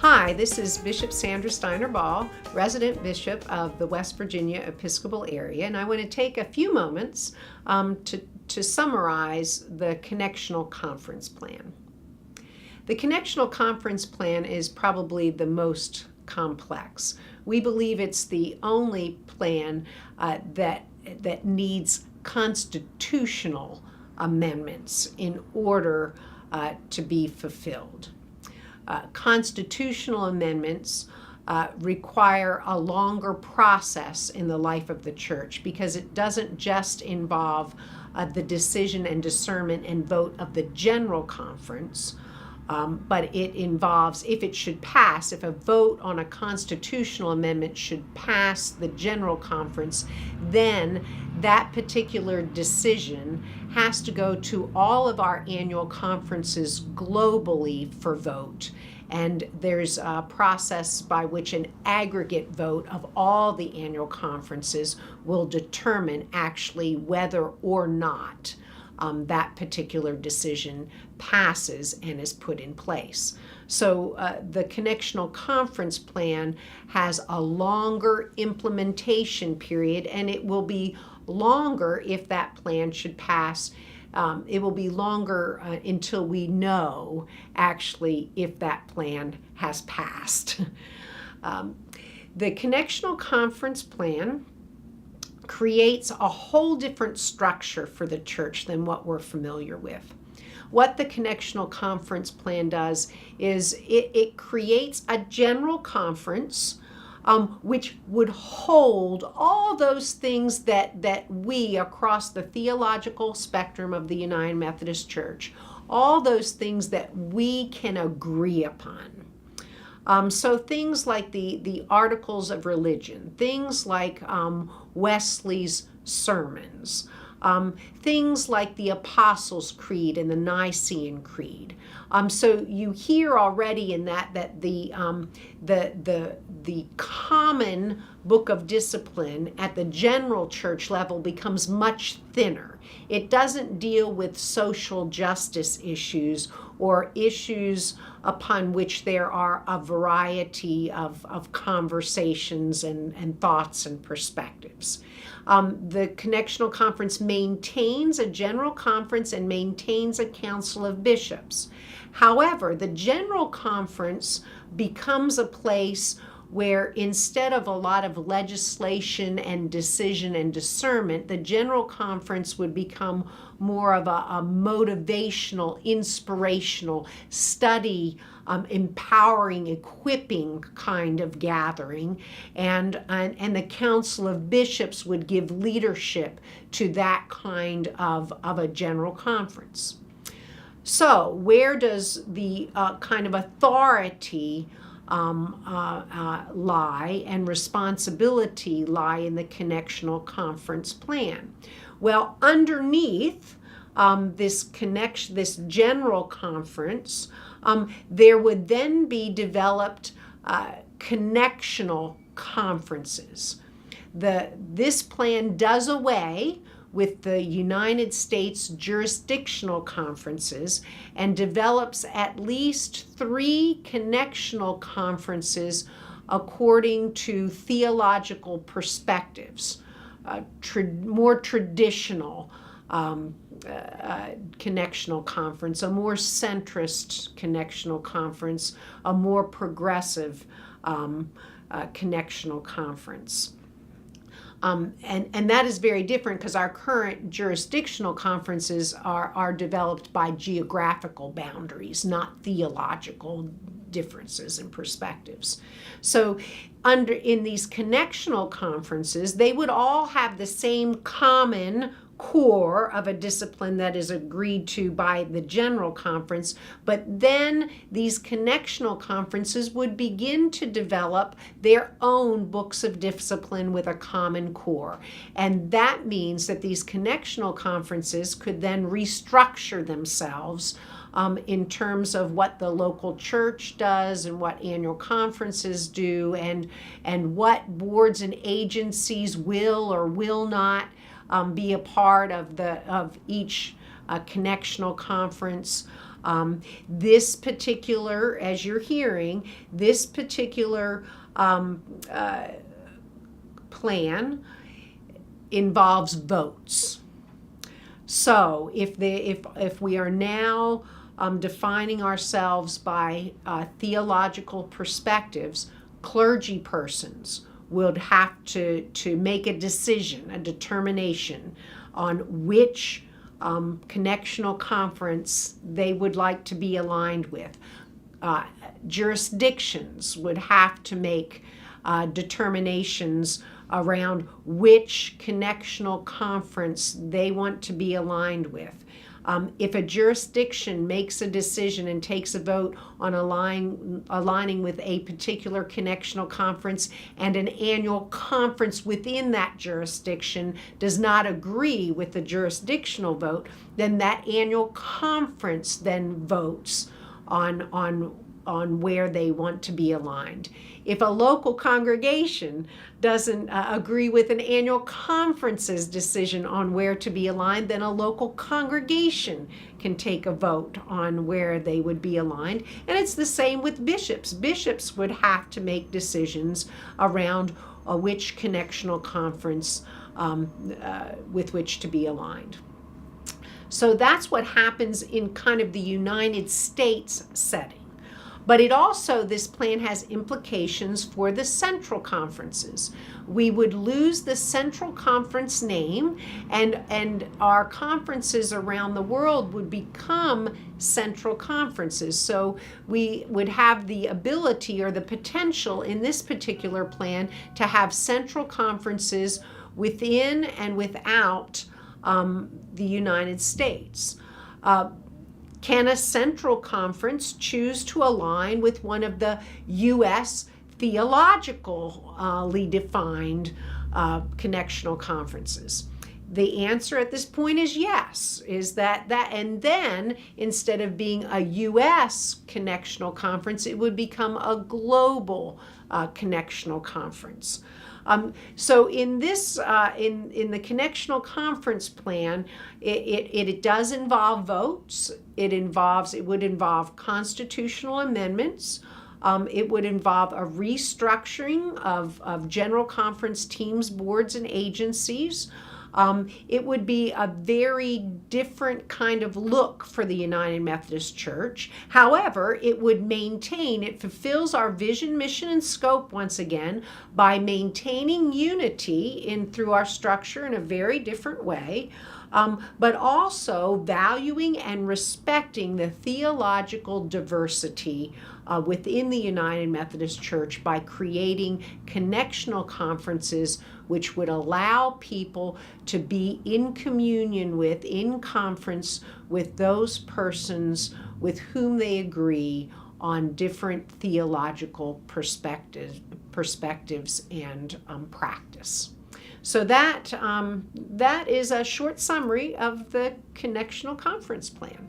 Hi, this is Bishop Sandra Steiner Ball, resident bishop of the West Virginia Episcopal area, and I want to take a few moments to summarize the Connectional Conference Plan. The Connectional Conference Plan is probably the most complex. We believe it's the only plan that needs constitutional amendments in order to be fulfilled. Constitutional amendments require a longer process in the life of the church because it doesn't just involve the decision and discernment and vote of the General Conference, but it involves, if it should pass, if a vote on a constitutional amendment should pass the General Conference, then that particular decision has to go to all of our annual conferences globally for vote. And there's a process by which an aggregate vote of all the annual conferences will determine actually whether or not that particular decision passes and is put in place. So the Connectional Conference Plan has a longer implementation period, and it will be longer if that plan should pass. It will be longer until we know actually if that plan has passed. The Connectional Conference Plan creates a whole different structure for the church than what we're familiar with. What the Connectional Conference Plan does is it creates a general conference which would hold all those things that we across the theological spectrum of the United Methodist Church, all those things that we can agree upon. So things like the Articles of Religion, things like Wesley's sermons, things like the Apostles' Creed and the Nicene Creed. So you hear already in that the common book of discipline at the general church level becomes much thinner. It doesn't deal with social justice issues or issues upon which there are a variety of conversations and thoughts and perspectives. The Connectional Conference maintains a general conference and maintains a council of bishops. However, the General Conference becomes a place where instead of a lot of legislation and decision and discernment, the General Conference would become more of a motivational, inspirational, study, empowering, equipping kind of gathering, and the Council of Bishops would give leadership to that kind of a General Conference. So where does the kind of authority lie and responsibility lie in the Connectional Conference Plan? Well, underneath this General Conference, there would then be developed connectional conferences. This plan does away with the United States Jurisdictional Conferences and develops at least 3 connectional conferences according to theological perspectives, more traditional connectional conference, a more centrist connectional conference, a more progressive connectional conference. And that is very different because our current jurisdictional conferences are developed by geographical boundaries, not theological differences and perspectives. So in these connectional conferences, they would all have the same common core of a discipline that is agreed to by the General Conference, but then these connectional conferences would begin to develop their own books of discipline with a common core. And that means that these connectional conferences could then restructure themselves in terms of what the local church does and what annual conferences do and what boards and agencies will or will not be a part of each connectional conference. This particular, as you're hearing, this particular plan involves votes. So if we are now defining ourselves by theological perspectives, clergy persons would have to make a decision, a determination on which connectional conference they would like to be aligned with. Jurisdictions would have to make determinations around which connectional conference they want to be aligned with. If a jurisdiction makes a decision and takes a vote on aligning with a particular connectional conference, and an annual conference within that jurisdiction does not agree with the jurisdictional vote, then that annual conference then votes on where they want to be aligned. If a local congregation doesn't agree with an annual conference's decision on where to be aligned, then a local congregation can take a vote on where they would be aligned. And it's the same with bishops. Bishops would have to make decisions around which connectional conference with which to be aligned. So that's what happens in kind of the United States setting. But it also, this plan has implications for the central conferences. We would lose the central conference name, and our conferences around the world would become central conferences. So we would have the ability or the potential in this particular plan to have central conferences within and without the United States. Can a central conference choose to align with one of the U.S. theologically defined connectional conferences? The answer at this point is yes, and then instead of being a U.S. connectional conference, it would become a global connectional conference. So in this, in the Connectional Conference plan, it does involve votes. It would involve constitutional amendments. It would involve a restructuring of general conference teams, boards, and agencies. It would be a very different kind of look for the United Methodist Church. However, it fulfills our vision, mission, and scope once again by maintaining unity through our structure in a very different way, but also valuing and respecting the theological diversity within the United Methodist Church by creating connectional conferences which would allow people to be in communion with, in conference with those persons with whom they agree on different theological perspectives and practice. So that is a short summary of the Connectional Conference Plan.